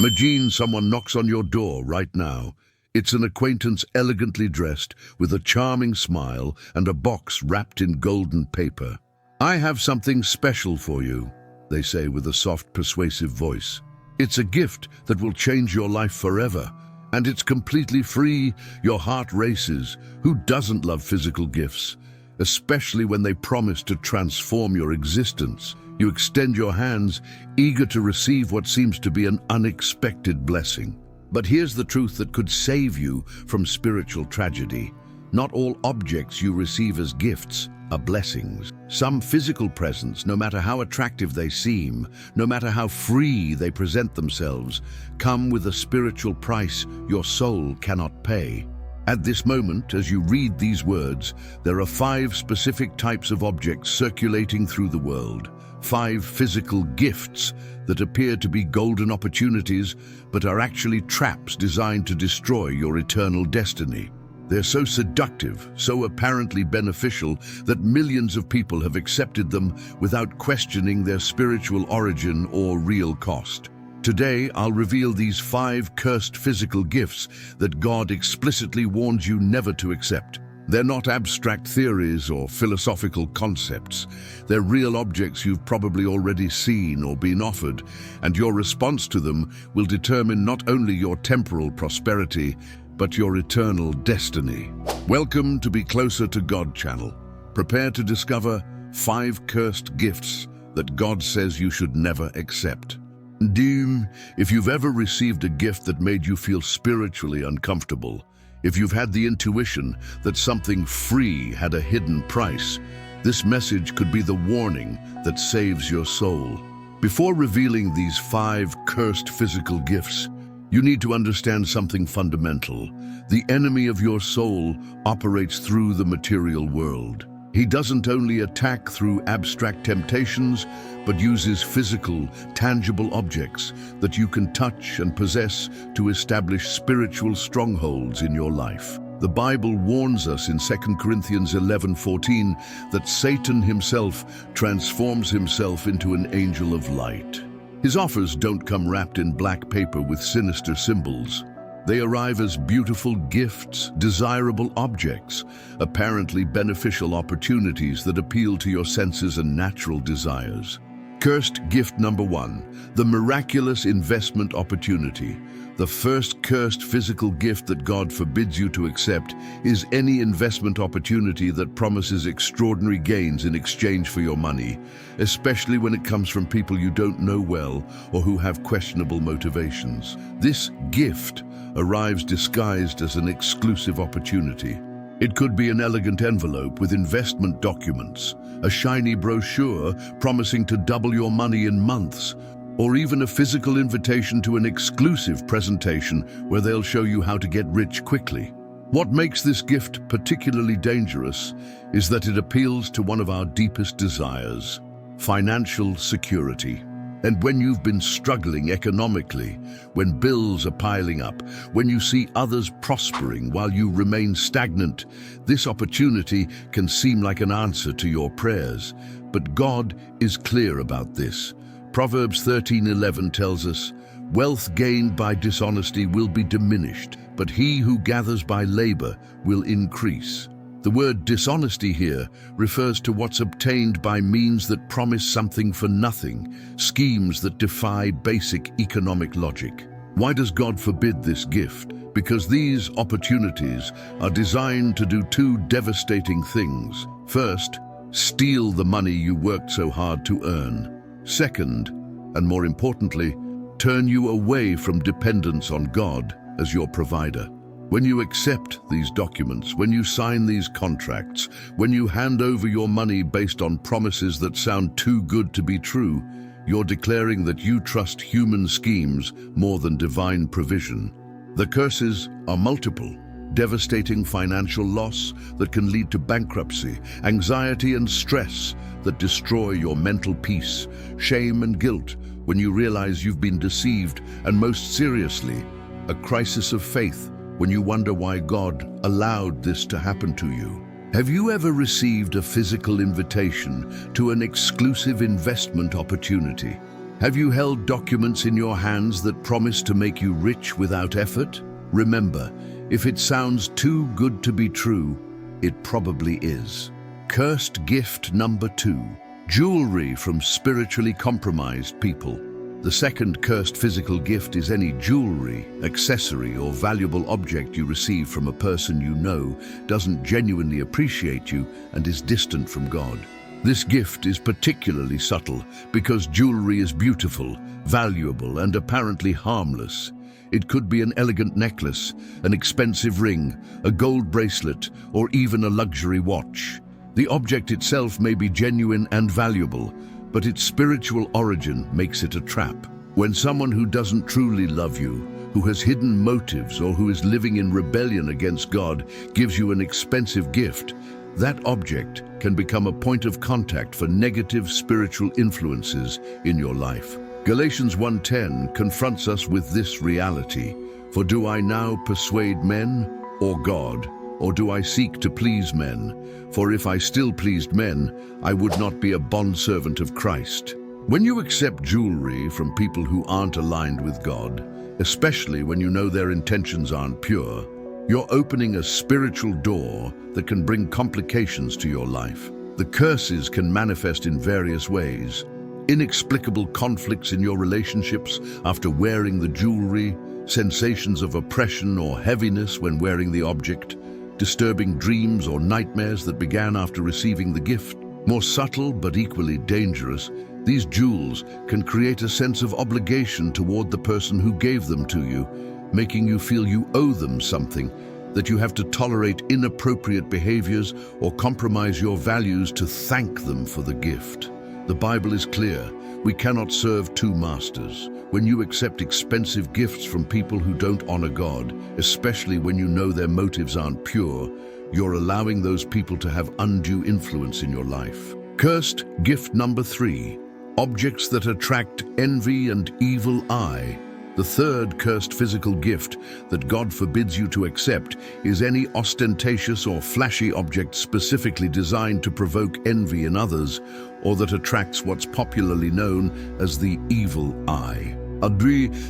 Imagine someone knocks on your door right now. It's an acquaintance elegantly dressed, with a charming smile and a box wrapped in golden paper. "I have something special for you," they say with a soft, persuasive voice. "It's a gift that will change your life forever, and it's completely free." Your heart races. Who doesn't love physical gifts? Especially when they promise to transform your existence. You extend your hands, eager to receive what seems to be an unexpected blessing. But here's the truth that could save you from spiritual tragedy. Not all objects you receive as gifts are blessings. Some physical presents, no matter how attractive they seem, no matter how free they present themselves, come with a spiritual price your soul cannot pay. At this moment, as you read these words, there are 5 specific types of objects circulating through the world. 5 physical gifts that appear to be golden opportunities, but are actually traps designed to destroy your eternal destiny. They're so seductive, so apparently beneficial, that millions of people have accepted them without questioning their spiritual origin or real cost. Today, I'll reveal these 5 cursed physical gifts that God explicitly warns you never to accept. They're not abstract theories or philosophical concepts. They're real objects you've probably already seen or been offered, and your response to them will determine not only your temporal prosperity, but your eternal destiny. Welcome to Be Closer to God channel. Prepare to discover 5 cursed gifts that God says you should never accept. If you've ever received a gift that made you feel spiritually uncomfortable, if you've had the intuition that something free had a hidden price, this message could be the warning that saves your soul. Before revealing these 5 cursed physical gifts, you need to understand something fundamental. The enemy of your soul operates through the material world. He doesn't only attack through abstract temptations, but uses physical, tangible objects that you can touch and possess to establish spiritual strongholds in your life. The Bible warns us in 2 Corinthians 11:14 that Satan himself transforms himself into an angel of light. His offers don't come wrapped in black paper with sinister symbols. They arrive as beautiful gifts, desirable objects, apparently beneficial opportunities that appeal to your senses and natural desires. Cursed gift number 1, the miraculous investment opportunity. The first cursed physical gift that God forbids you to accept is any investment opportunity that promises extraordinary gains in exchange for your money, especially when it comes from people you don't know well or who have questionable motivations. This gift arrives disguised as an exclusive opportunity. It could be an elegant envelope with investment documents, a shiny brochure promising to double your money in months, or even a physical invitation to an exclusive presentation where they'll show you how to get rich quickly. What makes this gift particularly dangerous is that it appeals to one of our deepest desires: financial security. And when you've been struggling economically, when bills are piling up, when you see others prospering while you remain stagnant, this opportunity can seem like an answer to your prayers. But God is clear about this. Proverbs 13:11 tells us, "Wealth gained by dishonesty will be diminished, but he who gathers by labor will increase." The word dishonesty here refers to what's obtained by means that promise something for nothing, schemes that defy basic economic logic. Why does God forbid this gift? Because these opportunities are designed to do 2 devastating things. First, steal the money you worked so hard to earn. Second, and more importantly, turn you away from dependence on God as your provider. When you accept these documents, when you sign these contracts, when you hand over your money based on promises that sound too good to be true, you're declaring that you trust human schemes more than divine provision. The curses are multiple: devastating financial loss that can lead to bankruptcy, anxiety and stress that destroy your mental peace, shame and guilt when you realize you've been deceived, and most seriously, a crisis of faith when you wonder why God allowed this to happen to you. Have you ever received a physical invitation to an exclusive investment opportunity? Have you held documents in your hands that promise to make you rich without effort? Remember, if it sounds too good to be true, it probably is. Cursed gift number 2. Jewelry from spiritually compromised people. The second cursed physical gift is any jewelry, accessory, or valuable object you receive from a person you know doesn't genuinely appreciate you and is distant from God. This gift is particularly subtle because jewelry is beautiful, valuable, and apparently harmless. It could be an elegant necklace, an expensive ring, a gold bracelet, or even a luxury watch. The object itself may be genuine and valuable, but its spiritual origin makes it a trap. When someone who doesn't truly love you, who has hidden motives, or who is living in rebellion against God gives you an expensive gift, that object can become a point of contact for negative spiritual influences in your life. Galatians 1:10 confronts us with this reality. For do I now persuade men or God, or do I seek to please men? For if I still pleased men, I would not be a bondservant of Christ. When you accept jewelry from people who aren't aligned with God, especially when you know their intentions aren't pure, you're opening a spiritual door that can bring complications to your life. The curses can manifest in various ways. Inexplicable conflicts in your relationships after wearing the jewelry, sensations of oppression or heaviness when wearing the object, disturbing dreams or nightmares that began after receiving the gift. More subtle but equally dangerous, these jewels can create a sense of obligation toward the person who gave them to you, making you feel you owe them something, that you have to tolerate inappropriate behaviors or compromise your values to thank them for the gift. The Bible is clear. We cannot serve two masters. When you accept expensive gifts from people who don't honor God, especially when you know their motives aren't pure, you're allowing those people to have undue influence in your life. Cursed gift number 3. Objects that attract envy and evil eye. The third cursed physical gift that God forbids you to accept is any ostentatious or flashy object specifically designed to provoke envy in others, or that attracts what's popularly known as the evil eye.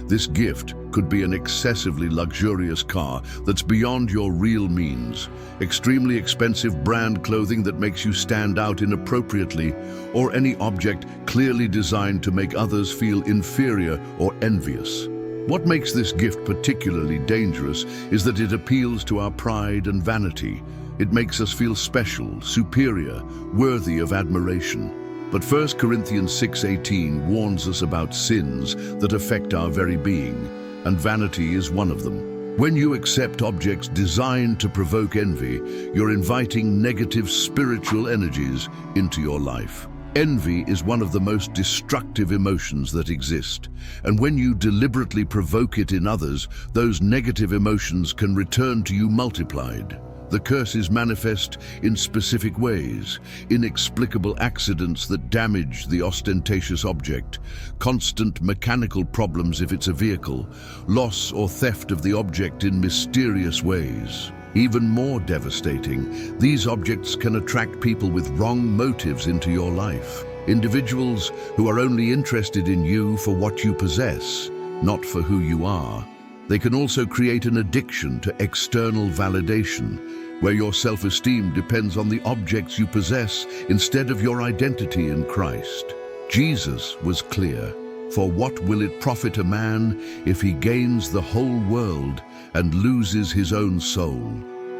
This gift could be an excessively luxurious car that's beyond your real means, extremely expensive brand clothing that makes you stand out inappropriately, or any object clearly designed to make others feel inferior or envious. What makes this gift particularly dangerous is that it appeals to our pride and vanity. It makes us feel special, superior, worthy of admiration. But 1 Corinthians 6:18 warns us about sins that affect our very being, and vanity is one of them. When you accept objects designed to provoke envy, you're inviting negative spiritual energies into your life. Envy is one of the most destructive emotions that exist, and when you deliberately provoke it in others, those negative emotions can return to you multiplied. The curses manifest in specific ways: inexplicable accidents that damage the ostentatious object, constant mechanical problems if it's a vehicle, loss or theft of the object in mysterious ways. Even more devastating, these objects can attract people with wrong motives into your life. Individuals who are only interested in you for what you possess, not for who you are. They can also create an addiction to external validation, where your self-esteem depends on the objects you possess instead of your identity in Christ. Jesus was clear. For what will it profit a man if he gains the whole world and loses his own soul?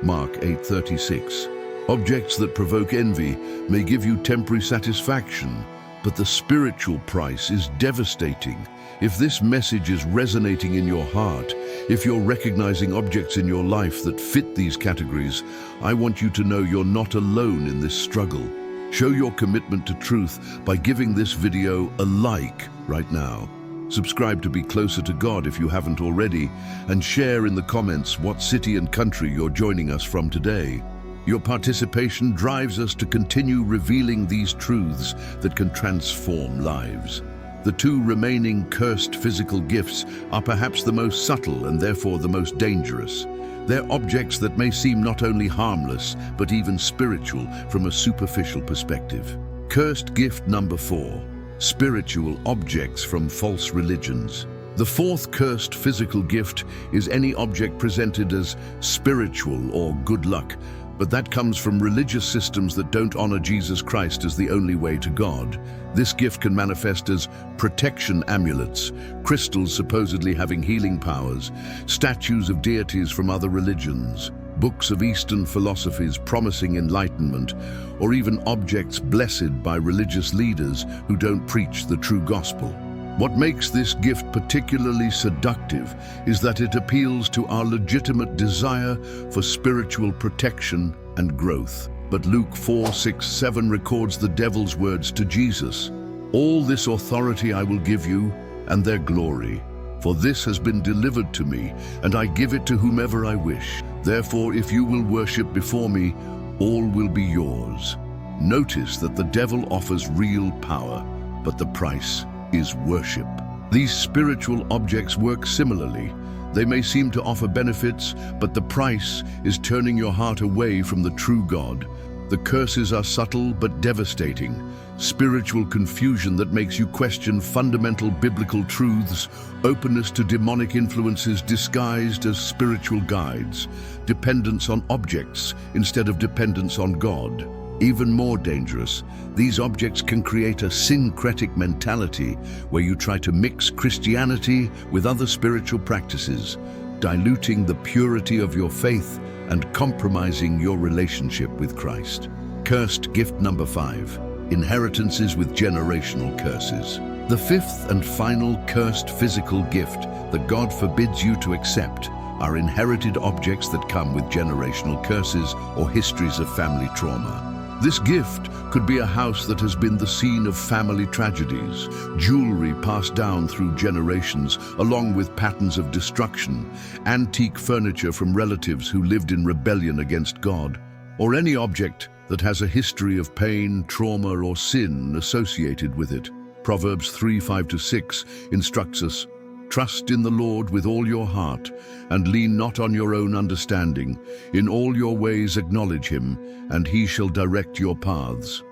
Mark 8:36. Objects that provoke envy may give you temporary satisfaction, but the spiritual price is devastating. If this message is resonating in your heart, if you're recognizing objects in your life that fit these categories, I want you to know you're not alone in this struggle. Show your commitment to truth by giving this video a like right now. Subscribe to be closer to God if you haven't already, and share in the comments what city and country you're joining us from today. Your participation drives us to continue revealing these truths that can transform lives. The two remaining cursed physical gifts are perhaps the most subtle and therefore the most dangerous. They're objects that may seem not only harmless, but even spiritual from a superficial perspective. Cursed gift number 4. spiritual objects from false religions. The fourth cursed physical gift is any object presented as spiritual or good luck, but that comes from religious systems that don't honor Jesus Christ as the only way to God. This gift can manifest as protection amulets, crystals supposedly having healing powers, statues of deities from other religions, books of Eastern philosophies promising enlightenment, or even objects blessed by religious leaders who don't preach the true gospel. What makes this gift particularly seductive is that it appeals to our legitimate desire for spiritual protection and growth. But Luke 4:6-7 records the devil's words to Jesus. "All this authority I will give you, and their glory. For this has been delivered to me, and I give it to whomever I wish. Therefore, if you will worship before me, all will be yours." Notice that the devil offers real power, but the price is worship. These spiritual objects work similarly. They may seem to offer benefits, but the price is turning your heart away from the true God. The curses are subtle but devastating. Spiritual confusion that makes you question fundamental biblical truths, openness to demonic influences disguised as spiritual guides, dependence on objects instead of dependence on God. Even more dangerous, these objects can create a syncretic mentality where you try to mix Christianity with other spiritual practices, diluting the purity of your faith and compromising your relationship with Christ. Cursed gift number 5, inheritances with generational curses. The fifth and final cursed physical gift that God forbids you to accept are inherited objects that come with generational curses or histories of family trauma. This gift could be a house that has been the scene of family tragedies, jewelry passed down through generations, along with patterns of destruction, antique furniture from relatives who lived in rebellion against God, or any object that has a history of pain, trauma, or sin associated with it. Proverbs 3:5-6 instructs us, "Trust in the Lord with all your heart, and lean not on your own understanding. In all your ways acknowledge him, and he shall direct your paths."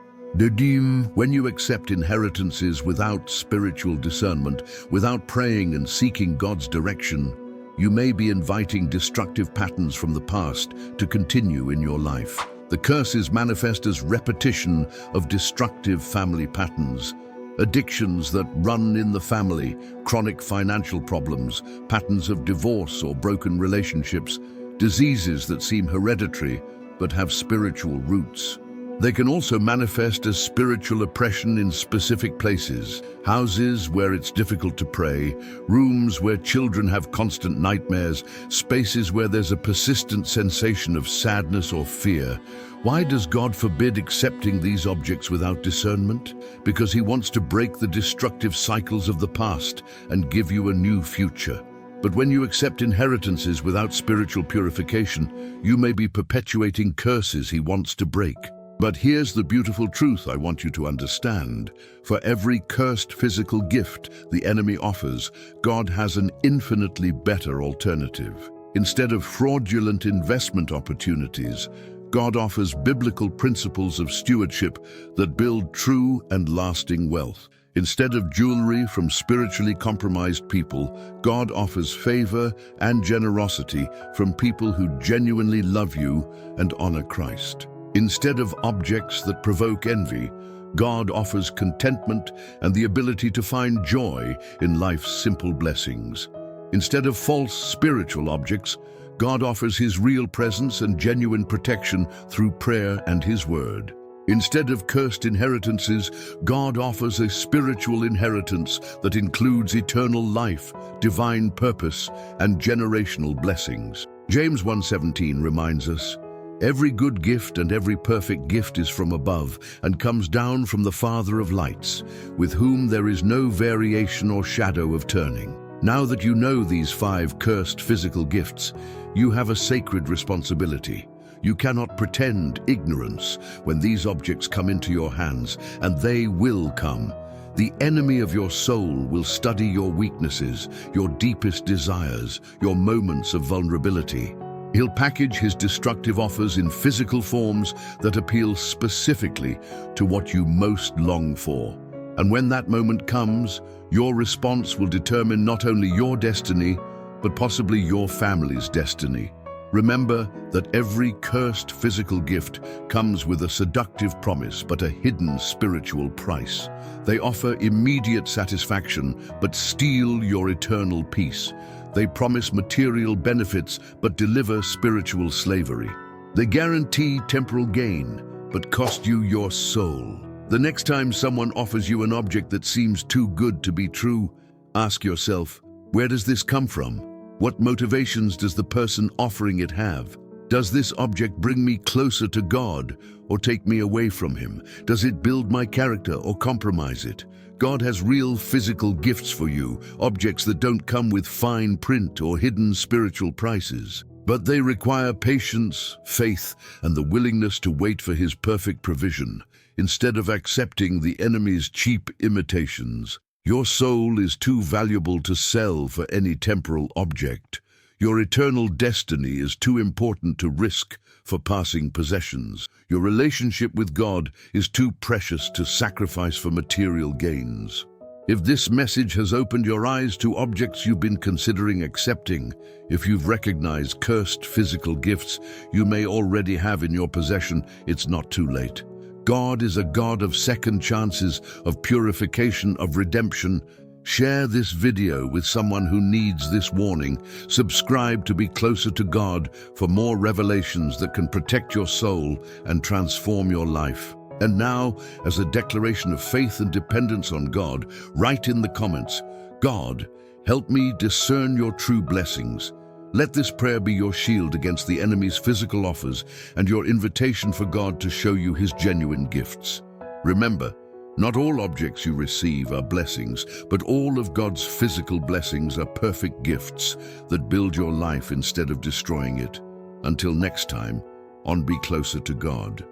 When you accept inheritances without spiritual discernment, without praying and seeking God's direction, you may be inviting destructive patterns from the past to continue in your life. The curses manifest as repetition of destructive family patterns, addictions that run in the family, chronic financial problems, patterns of divorce or broken relationships, diseases that seem hereditary but have spiritual roots. They can also manifest as spiritual oppression in specific places, houses where it's difficult to pray, rooms where children have constant nightmares, spaces where there's a persistent sensation of sadness or fear. Why does God forbid accepting these objects without discernment? Because he wants to break the destructive cycles of the past and give you a new future. But when you accept inheritances without spiritual purification, you may be perpetuating curses he wants to break. But here's the beautiful truth I want you to understand. For every cursed physical gift the enemy offers, God has an infinitely better alternative. Instead of fraudulent investment opportunities, God offers biblical principles of stewardship that build true and lasting wealth. Instead of jewelry from spiritually compromised people, God offers favor and generosity from people who genuinely love you and honor Christ. Instead of objects that provoke envy, God offers contentment and the ability to find joy in life's simple blessings. Instead of false spiritual objects, God offers his real presence and genuine protection through prayer and his word. Instead of cursed inheritances, God offers a spiritual inheritance that includes eternal life, divine purpose, and generational blessings. James 1:17 reminds us, "Every good gift and every perfect gift is from above and comes down from the Father of lights, with whom there is no variation or shadow of turning." Now that you know these 5 cursed physical gifts, you have a sacred responsibility. You cannot pretend ignorance when these objects come into your hands, and they will come. The enemy of your soul will study your weaknesses, your deepest desires, your moments of vulnerability. He'll package his destructive offers in physical forms that appeal specifically to what you most long for. And when that moment comes, your response will determine not only your destiny, but possibly your family's destiny. Remember that every cursed physical gift comes with a seductive promise but a hidden spiritual price. They offer immediate satisfaction but steal your eternal peace. They promise material benefits but deliver spiritual slavery. They guarantee temporal gain but cost you your soul. The next time someone offers you an object that seems too good to be true, ask yourself, where does this come from? What motivations does the person offering it have? Does this object bring me closer to God or take me away from Him? Does it build my character or compromise it? God has real physical gifts for you, objects that don't come with fine print or hidden spiritual prices. But they require patience, faith, and the willingness to wait for His perfect provision, instead of accepting the enemy's cheap imitations. Your soul is too valuable to sell for any temporal object. Your eternal destiny is too important to risk for passing possessions. Your relationship with God is too precious to sacrifice for material gains. If this message has opened your eyes to objects you've been considering accepting, if you've recognized cursed physical gifts you may already have in your possession, it's not too late. God is a God of second chances, of purification, of redemption. Share this video with someone who needs this warning. Subscribe to be closer to God for more revelations that can protect your soul and transform your life. And now, as a declaration of faith and dependence on God, write in the comments, God, help me discern your true blessings. Let this prayer be your shield against the enemy's physical offers and your invitation for God to show you His genuine gifts. Remember, not all objects you receive are blessings, but all of God's physical blessings are perfect gifts that build your life instead of destroying it. Until next time, on Be Closer to God.